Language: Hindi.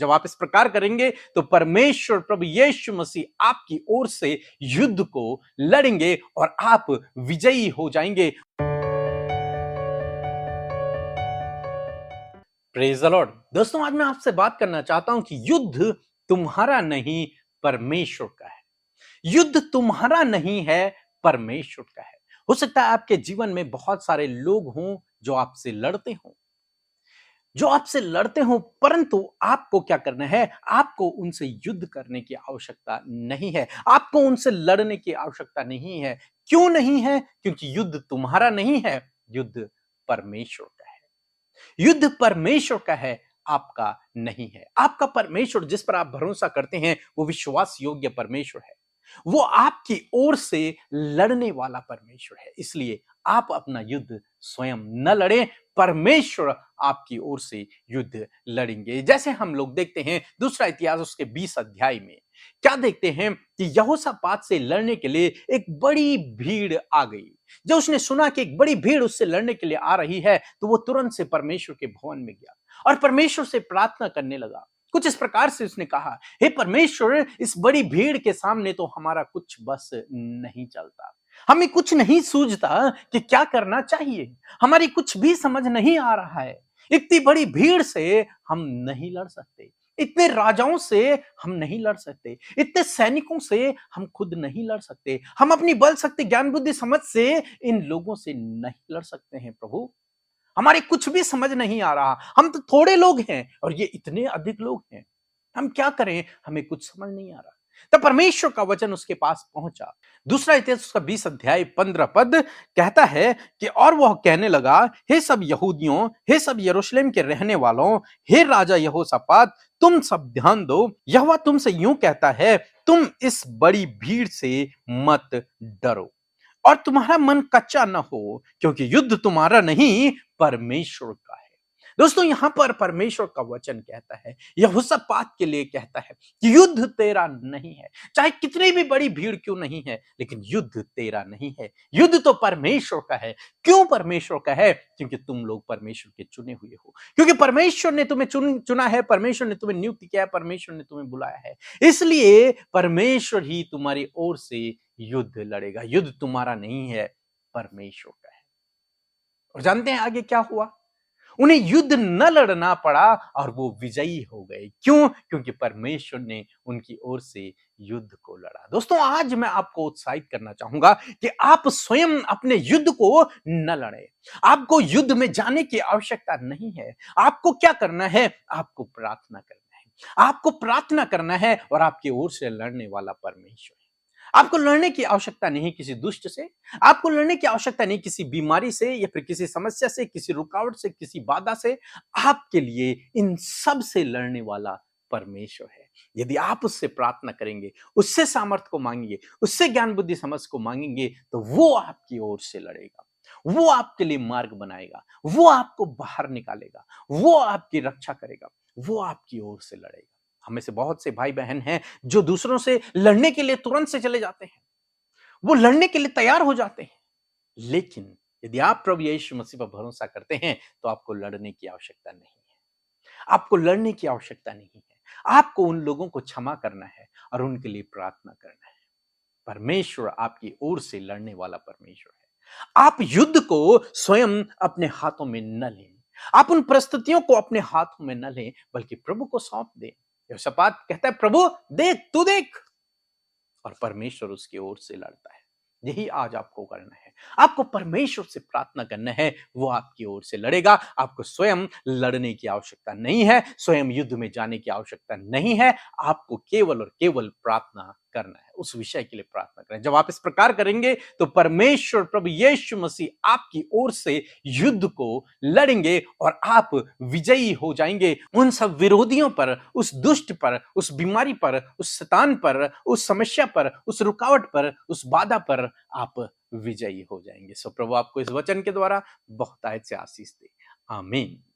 जब आप इस प्रकार करेंगे तो परमेश्वर प्रभु यीशु मसीह आपकी ओर से युद्ध को लड़ेंगे और आप विजयी हो जाएंगे। Praise the Lord. दोस्तों, आज मैं आपसे बात करना चाहता हूं कि युद्ध तुम्हारा नहीं, परमेश्वर का है। युद्ध तुम्हारा नहीं है, परमेश्वर का है। हो सकता है आपके जीवन में बहुत सारे लोग हों जो आपसे लड़ते हों, परंतु आपको क्या करना है? आपको उनसे युद्ध करने की आवश्यकता नहीं है। आपको उनसे लड़ने की आवश्यकता नहीं है। क्यों नहीं है? क्योंकि युद्ध तुम्हारा नहीं है, युद्ध परमेश्वर का है। युद्ध परमेश्वर का है, आपका नहीं है। आपका परमेश्वर जिस पर आप भरोसा करते हैं वो विश्वास योग्य परमेश्वर है। वो आपकी ओर से लड़ने वाला परमेश्वर है। इसलिए आप अपना युद्ध स्वयं न लड़ें, परमेश्वर आपकी ओर से युद्ध लड़ेंगे। जैसे हम लोग देखते हैं दूसरा इतिहास उसके 20 अध्याय में क्या देखते हैं कि यहोशापात से लड़ने के लिए एक बड़ी भीड़ आ गई। जब उसने सुना कि एक बड़ी भीड़ उससे लड़ने के लिए आ रही है तो वो तुरंत से परमेश्वर के भवन में गया और परमेश्वर से प्रार्थना करने लगा। कुछ इस प्रकार से उसने कहा, हे परमेश्वर, इस बड़ी भीड़ के सामने तो हमारा कुछ बस नहीं चलता। हमें कुछ नहीं सूझता कि क्या करना चाहिए। हमारी कुछ भी समझ नहीं आ रहा है। इतनी बड़ी भीड़ से हम नहीं लड़ सकते। इतने राजाओं से हम नहीं लड़ सकते। इतने सैनिकों से हम खुद नहीं लड़ सकते। हम अपनी बल शक्ति ज्ञान बुद्धि समझ से इन लोगों से नहीं लड़ सकते हैं प्रभु। हमारे कुछ भी समझ नहीं आ रहा। हम तो थोड़े लोग हैं और ये इतने अधिक लोग हैं। हम क्या करें? हमें कुछ समझ नहीं आ रहा। तब परमेश्वर का वचन उसके पास पहुंचा। दूसरा इतिहास उसका 20 अध्याय 15 पद कहता है कि और वह कहने लगा, हे सब यहूदियों, हे सब यरूशलेम के रहने वालों, हे राजा यहोशापात, तुम सब ध्यान दो। यहोवा तुमसे यूं कहता है, तुम इस बड़ी भीड़ से मत डरो और तुम्हारा मन कच्चा न हो, क्योंकि युद्ध तुम्हारा नहीं, परमेश्वर का है। दोस्तों, यहां पर परमेश्वर का वचन कहता है, यहोशापात के लिए कहता है कि युद्ध तेरा नहीं है। चाहे कितनी भी बड़ी भीड़ क्यों नहीं है, लेकिन युद्ध तेरा नहीं है। युद्ध तो परमेश्वर का है। क्यों परमेश्वर का है? क्योंकि तुम लोग परमेश्वर के चुने हुए हो। क्योंकि परमेश्वर ने तुम्हें चुना है, परमेश्वर ने तुम्हें नियुक्त किया है, परमेश्वर ने तुम्हें बुलाया है। इसलिए परमेश्वर ही तुम्हारी ओर से युद्ध लड़ेगा। युद्ध तुम्हारा नहीं है, परमेश्वर का है। और जानते हैं आगे क्या हुआ? उन्हें युद्ध न लड़ना पड़ा और वो विजयी हो गए। क्यों? क्योंकि परमेश्वर ने उनकी ओर से युद्ध को लड़ा। दोस्तों, आज मैं आपको उत्साहित करना चाहूंगा कि आप स्वयं अपने युद्ध को न लड़ें। आपको युद्ध में जाने की आवश्यकता नहीं है। आपको क्या करना है? आपको प्रार्थना करना है। आपको प्रार्थना करना है और आपकी ओर से लड़ने वाला परमेश्वर है। आपको लड़ने की आवश्यकता नहीं किसी दुष्ट से। आपको लड़ने की आवश्यकता नहीं किसी बीमारी से या फिर किसी समस्या से, किसी रुकावट से, किसी बाधा से। आपके लिए इन सब से लड़ने वाला परमेश्वर है। यदि आप उससे प्रार्थना करेंगे, उससे सामर्थ को मांगेंगे, उससे ज्ञान बुद्धि समझ को मांगेंगे, तो वो आपकी ओर से लड़ेगा। वो आपके लिए मार्ग बनाएगा। वो आपको बाहर निकालेगा। वो आपकी रक्षा करेगा। वो आपकी ओर से लड़ेगा। हमें से बहुत से भाई बहन हैं जो दूसरों से लड़ने के लिए तुरंत से चले जाते हैं। वो लड़ने के लिए तैयार हो जाते हैं। लेकिन यदि आप प्रभु यीशु मसीह पर भरोसा करते हैं तो आपको लड़ने की आवश्यकता नहीं है। आपको लड़ने की आवश्यकता नहीं है। आपको उन लोगों को क्षमा करना है और उनके लिए प्रार्थना करना है। परमेश्वर आपकी ओर से लड़ने वाला परमेश्वर है। आप युद्ध को स्वयं अपने हाथों में न लें। आप उन परिस्थितियों को अपने हाथों में न लें, बल्कि प्रभु को सौंप दें। यहोशापात कहता है, प्रभु देख, तू देख, और परमेश्वर उसकी ओर से लड़ता है। यही आज आपको करना है। आपको परमेश्वर से प्रार्थना करना है, वो आपकी ओर से लड़ेगा। आपको स्वयं लड़ने की आवश्यकता नहीं है, स्वयं युद्ध में जाने की आवश्यकता नहीं है। आपको केवल और केवल प्रार्थना करना है, उस विषय के लिए प्रार्थना करें। जब आप इस प्रकार करेंगे तो परमेश्वर प्रभु यीशु मसीह आपकी ओर से युद्ध को लड़ेंगे और आप विजयी हो जाएंगे उन सब विरोधियों पर, उस दुष्ट पर, उस बीमारी पर, उस शैतान पर, उस समस्या पर, उस रुकावट पर, उस बाधा पर आप विजयी हो जाएंगे। सो प्रभु आपको इस वचन के द्वारा बहुत से आशीष दे। आमीन।